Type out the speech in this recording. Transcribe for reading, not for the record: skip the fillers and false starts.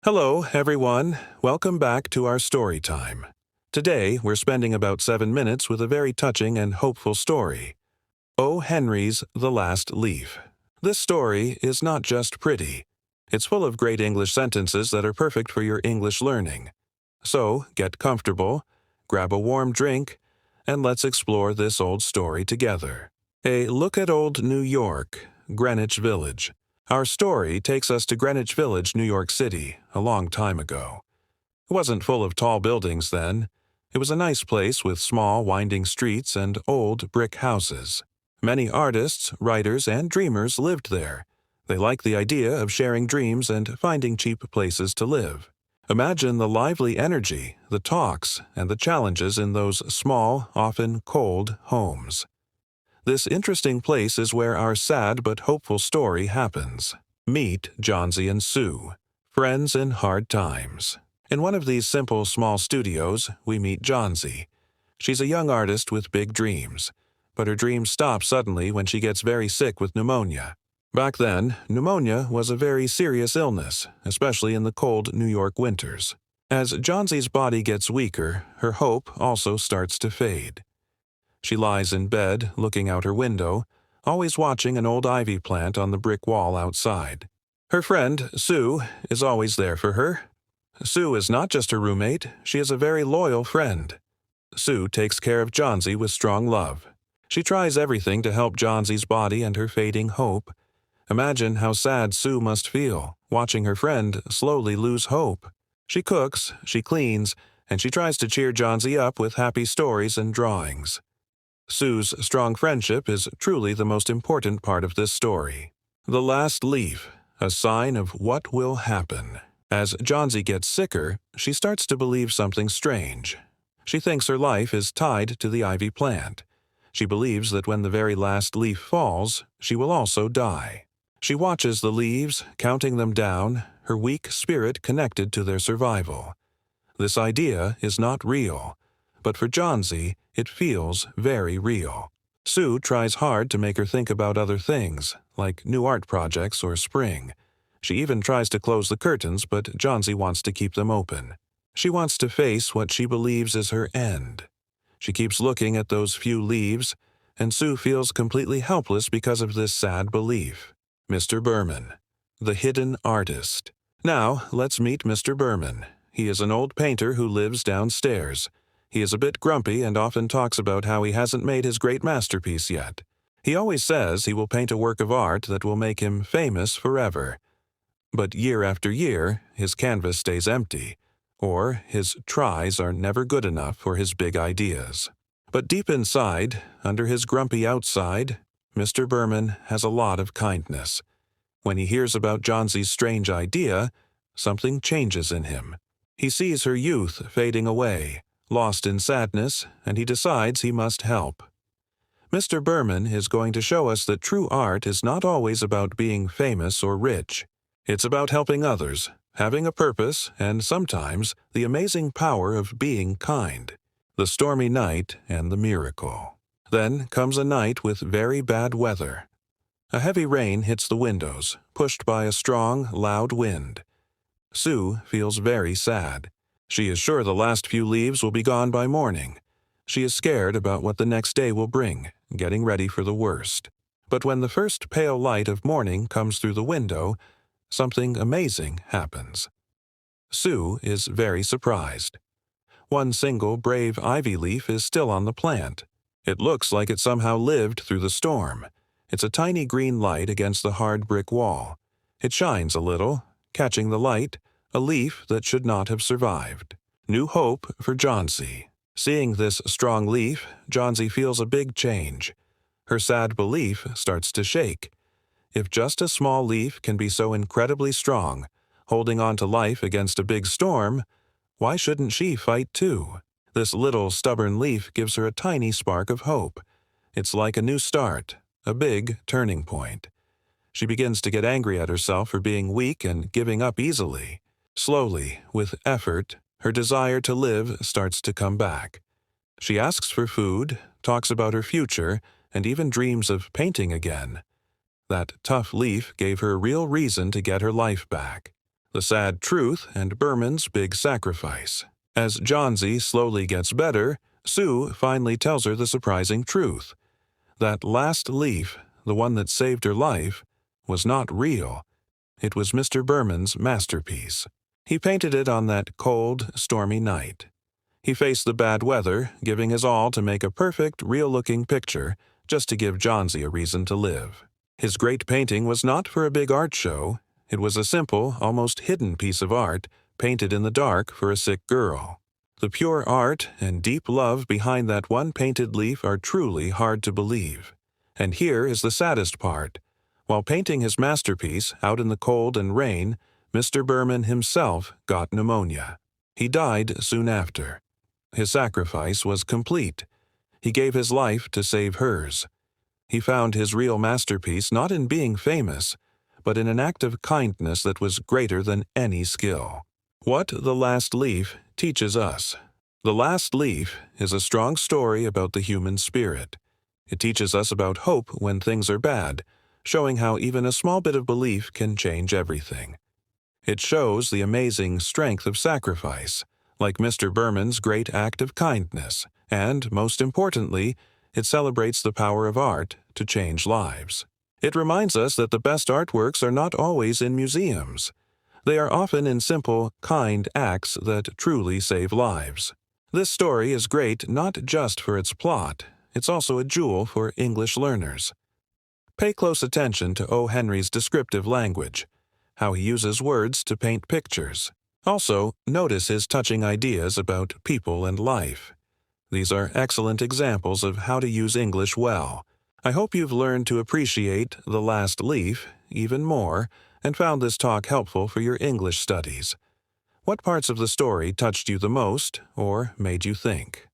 Hello, everyone. Welcome back to our story time. Today, we're spending about 7 minutes with a very touching and hopeful story. O. Henry's The Last Leaf. This story is not just pretty. It's full of great English sentences that are perfect for your English learning. So, get comfortable, grab a warm drink, and let's explore this old story together. A look at old New York, Greenwich Village. Our story takes us to Greenwich Village, New York City, a long time ago. It wasn't full of tall buildings then. It was a nice place with small, winding streets and old brick houses. Many artists, writers, and dreamers lived there. They liked the idea of sharing dreams and finding cheap places to live. Imagine the lively energy, the talks, and the challenges in those small, often cold homes. This interesting place is where our sad but hopeful story happens. Meet Johnsy and Sue, friends in hard times. In one of these simple small studios, we meet Johnsy. She's a young artist with big dreams, but her dreams stop suddenly when she gets very sick with pneumonia. Back then, pneumonia was a very serious illness, especially in the cold New York winters. As Johnsy's body gets weaker, her hope also starts to fade. She lies in bed, looking out her window, always watching an old ivy plant on the brick wall outside. Her friend, Sue, is always there for her. Sue is not just her roommate, she is a very loyal friend. Sue takes care of Johnsy with strong love. She tries everything to help Johnsy's body and her fading hope. Imagine how sad Sue must feel, watching her friend slowly lose hope. She cooks, she cleans, and she tries to cheer Johnsy up with happy stories and drawings. Sue's strong friendship is truly the most important part of this story. The last leaf, a sign of what will happen. As Johnsy gets sicker, she starts to believe something strange. She thinks her life is tied to the ivy plant. She believes that when the very last leaf falls, she will also die. She watches the leaves, counting them down, her weak spirit connected to their survival. This idea is not real, but for Johnsy, it feels very real. Sue tries hard to make her think about other things, like new art projects or spring. She even tries to close the curtains, but Johnsy wants to keep them open. She wants to face what she believes is her end. She keeps looking at those few leaves, and Sue feels completely helpless because of this sad belief. Mr. Berman, the hidden artist. Now, let's meet Mr. Berman. He is an old painter who lives downstairs. He is a bit grumpy and often talks about how he hasn't made his great masterpiece yet. He always says he will paint a work of art that will make him famous forever. But year after year, his canvas stays empty, or his tries are never good enough for his big ideas. But deep inside, under his grumpy outside, Mr. Berman has a lot of kindness. When he hears about Johnsy's strange idea, something changes in him. He sees her youth fading away, lost in sadness, and he decides he must help. Mr. Berman is going to show us that true art is not always about being famous or rich. It's about helping others, having a purpose, and sometimes the amazing power of being kind. The stormy night and the miracle. Then comes a night with very bad weather. A heavy rain hits the windows, pushed by a strong, loud wind. Sue feels very sad. She is sure the last few leaves will be gone by morning. She is scared about what the next day will bring, getting ready for the worst. But when the first pale light of morning comes through the window, something amazing happens. Sue is very surprised. One single brave ivy leaf is still on the plant. It looks like it somehow lived through the storm. It's a tiny green light against the hard brick wall. It shines a little, catching the light, a leaf that should not have survived. New hope for Johnsy. Seeing this strong leaf, Johnsy feels a big change. Her sad belief starts to shake. If just a small leaf can be so incredibly strong, holding on to life against a big storm, why shouldn't she fight too? This little stubborn leaf gives her a tiny spark of hope. It's like a new start, a big turning point. She begins to get angry at herself for being weak and giving up easily. Slowly, with effort, her desire to live starts to come back. She asks for food, talks about her future, and even dreams of painting again. That tough leaf gave her real reason to get her life back. The Sad Truth and Berman's Big Sacrifice. As Johnsy slowly gets better, Sue finally tells her the surprising truth. That last leaf, the one that saved her life, was not real. It was Mr. Berman's masterpiece. He painted it on that cold, stormy night. He faced the bad weather, giving his all to make a perfect, real-looking picture, just to give Johnsy a reason to live. His great painting was not for a big art show. It was a simple, almost hidden piece of art, painted in the dark for a sick girl. The pure art and deep love behind that one painted leaf are truly hard to believe. And here is the saddest part. While painting his masterpiece out in the cold and rain, Mr. Berman himself got pneumonia. He died soon after. His sacrifice was complete. He gave his life to save hers. He found his real masterpiece not in being famous, but in an act of kindness that was greater than any skill. What The Last Leaf teaches us. The Last Leaf is a strong story about the human spirit. It teaches us about hope when things are bad, showing how even a small bit of belief can change everything. It shows the amazing strength of sacrifice, like Mr. Berman's great act of kindness, and, most importantly, it celebrates the power of art to change lives. It reminds us that the best artworks are not always in museums. They are often in simple, kind acts that truly save lives. This story is great not just for its plot, it's also a jewel for English learners. Pay close attention to O. Henry's descriptive language, how he uses words to paint pictures. Also, notice his touching ideas about people and life. These are excellent examples of how to use English well. I hope you've learned to appreciate The Last Leaf even more and found this talk helpful for your English studies. What parts of the story touched you the most or made you think?